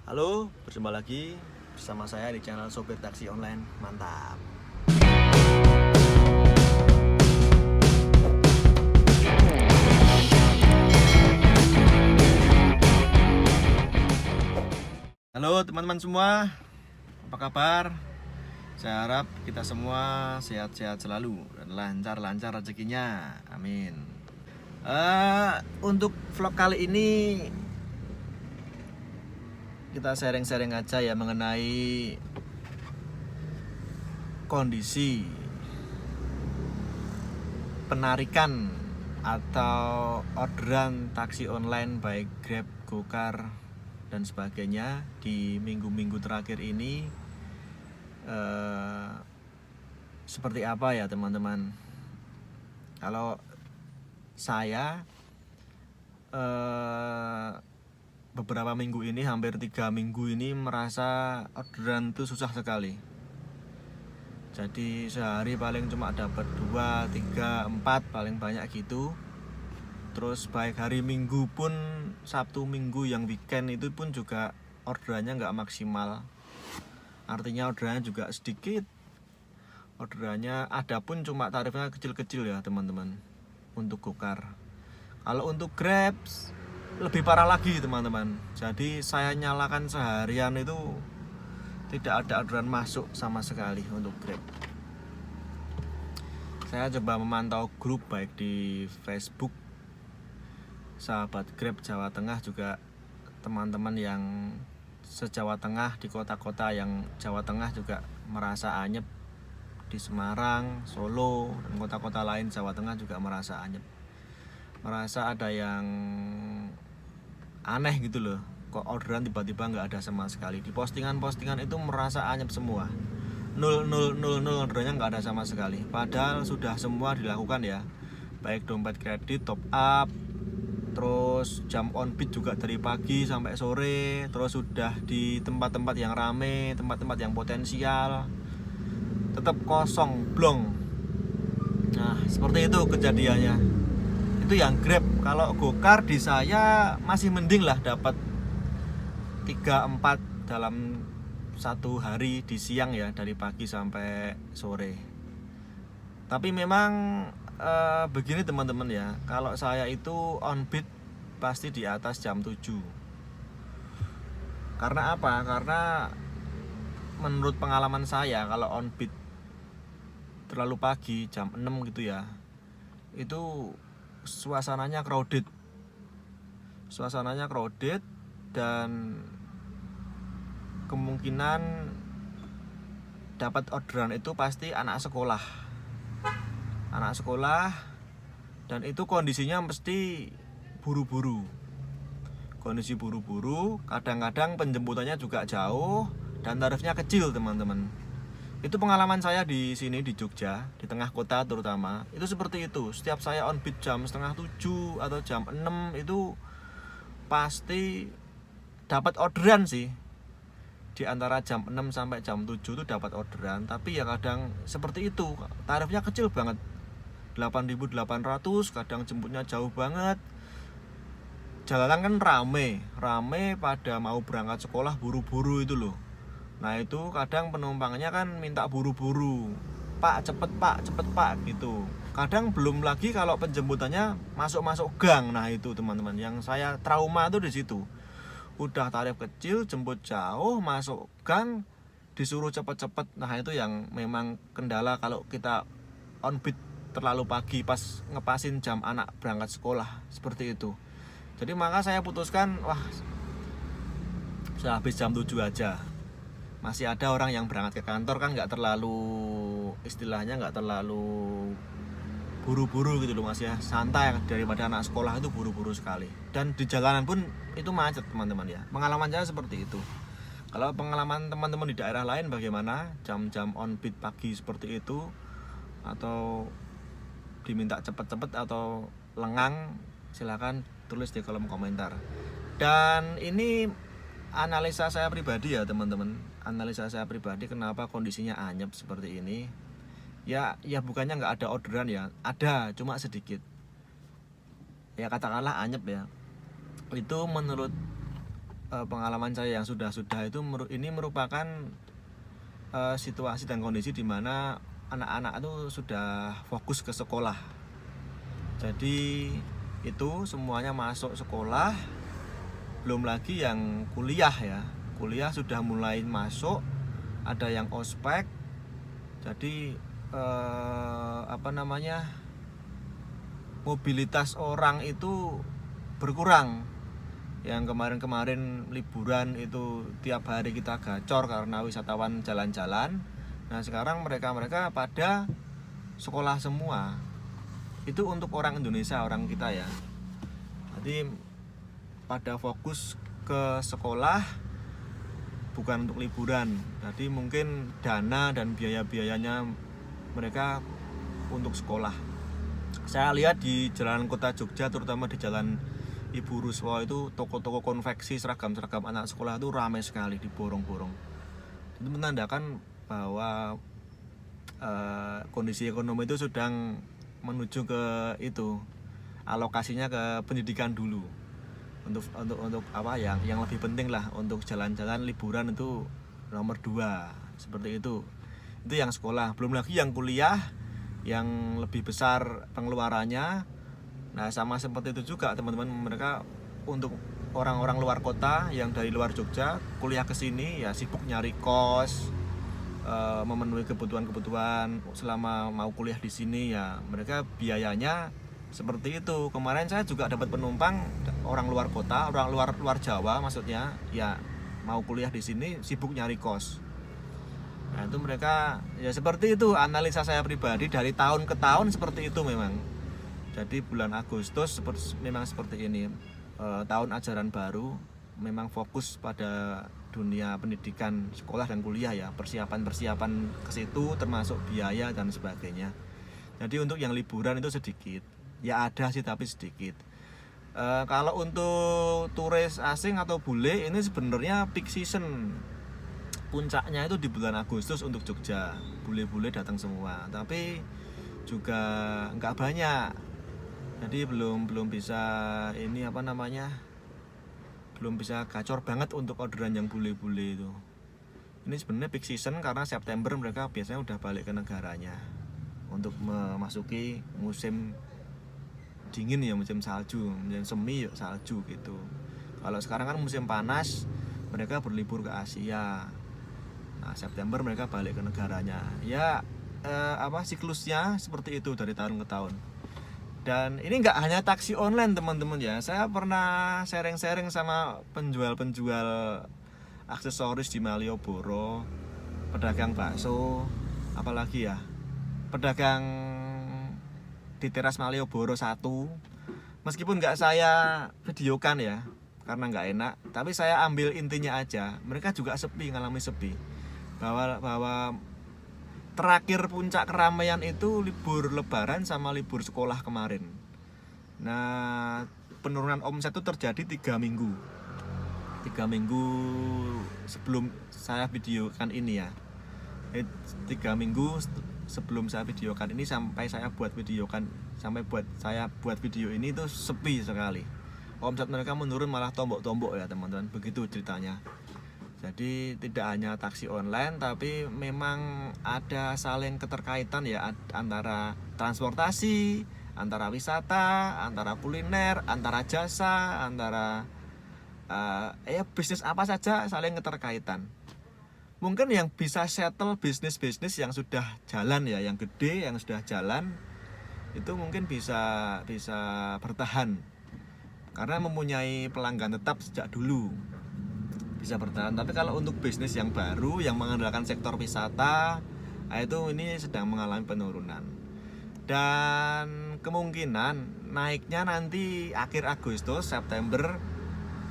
Halo, berjumpa lagi bersama saya di channel Sopir Taksi Online. Mantap. Halo teman-teman semua, apa kabar? Saya harap kita semua sehat-sehat selalu dan lancar-lancar rezekinya. Amin. Untuk vlog kali ini kita sharing-sharing aja ya mengenai kondisi penarikan atau orderan taksi online baik Grab, Gokar dan sebagainya di minggu-minggu terakhir ini seperti apa ya teman-teman. Kalau saya beberapa minggu ini, hampir 3 minggu ini merasa orderan itu susah sekali. Jadi sehari paling cuma dapat 2, 3, 4 paling banyak gitu. Terus baik hari Minggu pun, Sabtu Minggu yang weekend itu pun juga orderannya nggak maksimal. Artinya orderannya juga sedikit. Orderannya ada pun cuma tarifnya kecil-kecil ya teman-teman untuk Gokar. Kalau untuk Grab lebih parah lagi teman-teman. Jadi saya nyalakan seharian itu tidak ada orderan masuk sama sekali untuk Grab. Saya coba memantau grup baik di Facebook sahabat Grab Jawa Tengah, juga teman-teman yang se-Jawa Tengah di kota-kota yang Jawa Tengah juga merasa anyep. Di Semarang, Solo, dan kota-kota lain Jawa Tengah juga merasa anyep. Merasa ada yang aneh gitu loh. Kok orderan tiba-tiba nggak ada sama sekali. Di postingan-postingan itu merasa anyep semua. 0 orderannya nggak ada sama sekali. Padahal sudah semua dilakukan ya. Baik dompet kredit, top up, terus jam on beat juga dari pagi sampai sore. Terus sudah di tempat-tempat yang rame, tempat-tempat yang potensial, tetap kosong, blong. Nah seperti itu kejadiannya. Itu yang Grab. Kalau Gokar di saya masih mending lah, dapat 3-4 dalam satu hari di siang ya, dari pagi sampai sore. Tapi memang begini teman-teman ya, kalau saya itu on beat pasti di atas jam 7. Karena apa? Karena menurut pengalaman saya kalau on beat terlalu pagi jam 6 gitu ya, itu suasananya crowded. Dan kemungkinan dapat orderan itu pasti anak sekolah. Dan itu kondisinya mesti buru-buru. Kadang-kadang penjemputannya juga jauh dan tarifnya kecil teman-teman. Itu pengalaman saya di sini di Jogja, di tengah kota terutama. Itu seperti itu. Setiap saya on beat jam setengah 7 atau jam 6 itu pasti dapat orderan sih. Di antara jam 6 sampai jam 7 itu dapat orderan. Tapi ya kadang seperti itu, tarifnya kecil banget, 8.800. Kadang jemputnya jauh banget. Jalanan kan rame pada mau berangkat sekolah, buru-buru itu loh. Nah itu kadang penumpangnya kan minta buru-buru, Pak cepet pak gitu. Kadang belum lagi kalau penjemputannya masuk gang. Nah itu teman-teman yang saya trauma tuh di situ. Udah tarif kecil, jemput jauh, masuk gang, disuruh cepet-cepet. Nah itu yang memang kendala kalau kita on beat terlalu pagi pas ngepasin jam anak berangkat sekolah, seperti itu. Jadi maka saya putuskan, saya habis jam 7 aja. Masih ada orang yang berangkat ke kantor kan, nggak terlalu, istilahnya nggak terlalu buru-buru gitu loh mas ya, santai. Daripada anak sekolah itu buru-buru sekali, dan di jalanan pun itu macet teman-teman ya. Pengalaman saya seperti itu. Kalau pengalaman teman-teman di daerah lain bagaimana, jam-jam on beat pagi seperti itu, atau diminta cepet-cepet atau lengang, silakan tulis di kolom komentar. Dan ini analisa saya pribadi ya teman-teman, analisa saya pribadi kenapa kondisinya anyep seperti ini. Ya bukannya nggak ada orderan ya, ada, cuma sedikit. Ya katakanlah anyep ya. Itu menurut pengalaman saya yang sudah itu ini merupakan situasi dan kondisi di mana anak-anak itu sudah fokus ke sekolah. Jadi itu semuanya masuk sekolah, belum lagi yang kuliah ya. Kuliah sudah mulai masuk, ada yang ospek. Jadi mobilitas orang itu berkurang. Yang kemarin-kemarin liburan itu tiap hari kita gacor karena wisatawan jalan-jalan. Nah sekarang mereka pada sekolah semua. Itu untuk orang Indonesia, orang kita ya. Jadi pada fokus ke sekolah, bukan untuk liburan. Jadi mungkin dana dan biaya-biayanya mereka untuk sekolah. Saya lihat di jalan kota Jogja, terutama di jalan Ibu Ruswo itu toko-toko konveksi seragam-seragam anak sekolah itu ramai sekali, diborong-borong. Itu menandakan bahwa kondisi ekonomi itu sedang menuju ke itu, alokasinya ke pendidikan dulu. Untuk apa yang lebih penting lah, untuk jalan-jalan liburan itu nomor 2, seperti itu. Itu yang sekolah, belum lagi yang kuliah yang lebih besar pengeluarannya. Nah sama seperti itu juga teman-teman, mereka untuk orang-orang luar kota yang dari luar Jogja kuliah ke sini ya sibuk nyari kos, memenuhi kebutuhan selama mau kuliah di sini ya, mereka biayanya seperti itu. Kemarin saya juga dapat penumpang orang luar kota, orang luar Jawa maksudnya, ya mau kuliah di sini sibuk nyari kos. Nah itu mereka ya seperti itu, analisa saya pribadi dari tahun ke tahun seperti itu memang. Jadi bulan Agustus memang seperti ini, tahun ajaran baru, memang fokus pada dunia pendidikan sekolah dan kuliah ya, persiapan ke situ termasuk biaya dan sebagainya. Jadi untuk yang liburan itu sedikit, ya ada sih tapi sedikit. Kalau untuk turis asing atau bule ini sebenarnya peak season, puncaknya itu di bulan Agustus untuk Jogja, bule-bule datang semua, tapi juga nggak banyak. Jadi belum bisa ini belum bisa gacor banget untuk orderan yang bule-bule itu. Ini sebenarnya peak season karena September mereka biasanya udah balik ke negaranya untuk memasuki musim dingin ya, musim salju, musim semi ya salju gitu. Kalau sekarang kan musim panas, mereka berlibur ke Asia. Nah September mereka balik ke negaranya. Ya siklusnya seperti itu dari tahun ke tahun. Dan ini nggak hanya taksi online teman-teman ya, saya pernah sharing-sharing sama penjual-penjual aksesoris di Malioboro, pedagang bakso, apalagi ya, pedagang di teras Malioboro 1. Meskipun nggak saya videokan ya, karena nggak enak, tapi saya ambil intinya aja. Mereka juga ngalami sepi, bahwa terakhir puncak keramaian itu libur lebaran sama libur sekolah kemarin. Nah penurunan omset itu terjadi 3 minggu sebelum saya videokan ini ya. 3 minggu sebelum saya videokan ini sampai saya buat video ini itu sepi sekali. Omset mereka menurun, malah tombok-tombok ya teman-teman, begitu ceritanya. Jadi tidak hanya taksi online, tapi memang ada saling keterkaitan ya, antara transportasi, antara wisata, antara kuliner, antara jasa, antara bisnis apa saja saling keterkaitan. Mungkin yang bisa settle bisnis yang sudah jalan ya, yang gede yang sudah jalan itu mungkin bisa bertahan karena mempunyai pelanggan tetap sejak dulu, bisa bertahan. Tapi kalau untuk bisnis yang baru yang mengandalkan sektor wisata, ini sedang mengalami penurunan. Dan kemungkinan naiknya nanti akhir Agustus, September,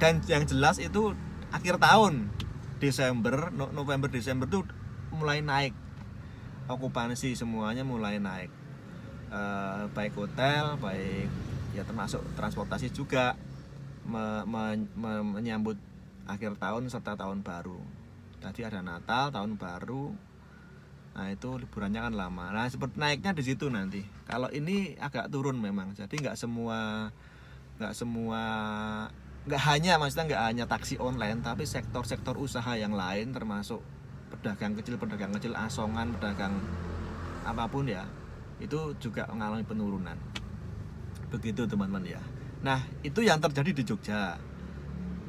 dan yang jelas itu akhir tahun, Desember, November, Desember tuh mulai naik. Okupansi semuanya mulai naik. Baik hotel, baik ya termasuk transportasi juga menyambut akhir tahun serta tahun baru. Tadi ada Natal, tahun baru. Nah itu liburannya kan lama. Nah seperti naiknya di situ nanti. Kalau ini agak turun memang. Jadi nggak semua maksudnya nggak hanya taksi online, tapi sektor-sektor usaha yang lain termasuk pedagang kecil, asongan, pedagang apapun ya, itu juga mengalami penurunan. Begitu teman-teman ya. Nah, itu yang terjadi di Jogja.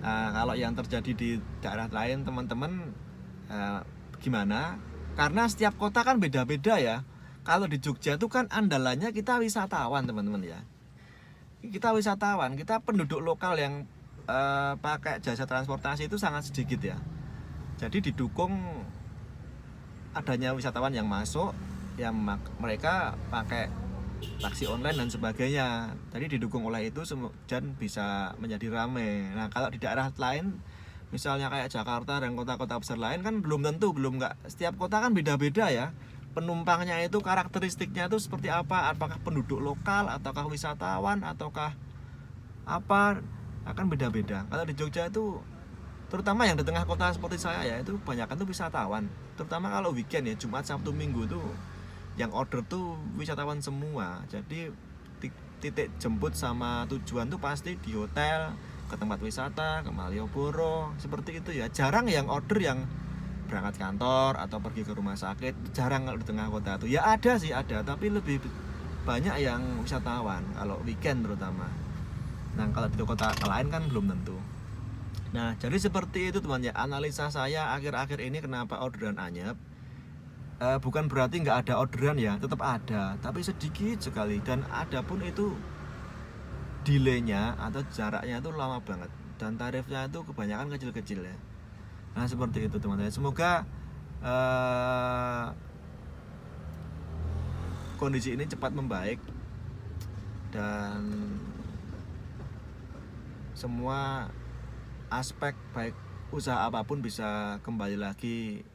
Nah, kalau yang terjadi di daerah lain teman-teman gimana? Karena setiap kota kan beda-beda ya. Kalau di Jogja itu kan andalannya kita wisatawan teman-teman ya. Kita wisatawan, kita penduduk lokal yang pakai jasa transportasi itu sangat sedikit ya. Jadi didukung adanya wisatawan yang masuk, yang mereka pakai taksi online dan sebagainya. Jadi didukung oleh itu dan bisa menjadi ramai. Nah, kalau di daerah lain misalnya kayak Jakarta dan kota-kota besar lain kan belum nggak, setiap kota kan beda-beda ya. Penumpangnya itu karakteristiknya itu seperti apa? Apakah penduduk lokal ataukah wisatawan ataukah apa, akan beda-beda. Kalau di Jogja itu terutama yang di tengah kota seperti saya ya, itu kebanyakan tuh wisatawan. Terutama kalau weekend ya, Jumat, Sabtu, Minggu tuh yang order tuh wisatawan semua. Jadi titik jemput sama tujuan tuh pasti di hotel, ke tempat wisata, ke Malioboro, seperti itu ya. Jarang yang order yang berangkat kantor atau pergi ke rumah sakit, jarang kalau di tengah kota tuh. Ya ada sih, ada, tapi lebih banyak yang wisatawan kalau weekend terutama. Nah, kalau di kota lain kan belum tentu. Nah, jadi seperti itu teman ya, analisa saya akhir-akhir ini kenapa orderan anyep. Bukan berarti nggak ada orderan ya, tetap ada, tapi sedikit sekali. Dan ada pun itu delaynya atau jaraknya itu lama banget, dan tarifnya itu kebanyakan kecil-kecil ya. Nah, seperti itu teman-teman. Semoga kondisi ini cepat membaik dan semua aspek baik usaha apapun bisa kembali lagi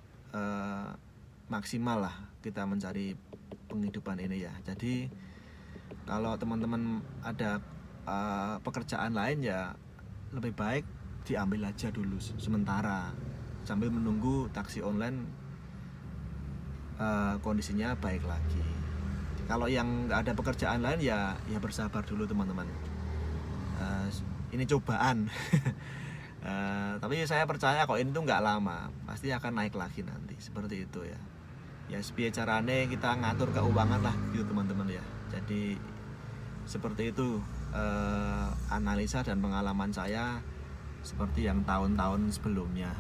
maksimal lah kita mencari penghidupan ini ya. Jadi kalau teman-teman ada pekerjaan lain ya lebih baik diambil aja dulu sementara sambil menunggu taksi online kondisinya baik lagi. Kalau yang nggak ada pekerjaan lain ya bersabar dulu teman-teman. Ini cobaan. Tapi saya percaya kok ini tuh nggak lama, pasti akan naik lagi nanti, seperti itu ya. Ya sepiye carane kita ngatur keuangan lah gitu teman-teman ya. Jadi seperti itu analisa dan pengalaman saya seperti yang tahun-tahun sebelumnya.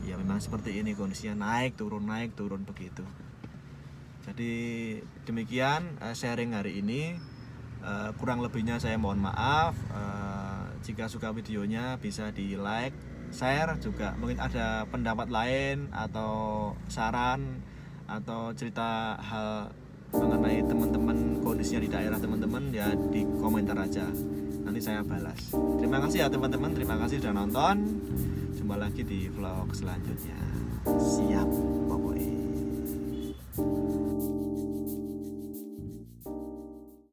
Ya memang seperti ini kondisinya, naik turun begitu. Jadi demikian sharing hari ini. Kurang lebihnya saya mohon maaf. Jika suka videonya bisa di like, share juga. Mungkin ada pendapat lain atau saran atau cerita hal mengenai teman-teman, kondisinya di daerah teman-teman ya, di komentar aja, nanti saya balas. Terima kasih ya teman-teman, terima kasih sudah nonton. Jumpa lagi di vlog selanjutnya. Siap.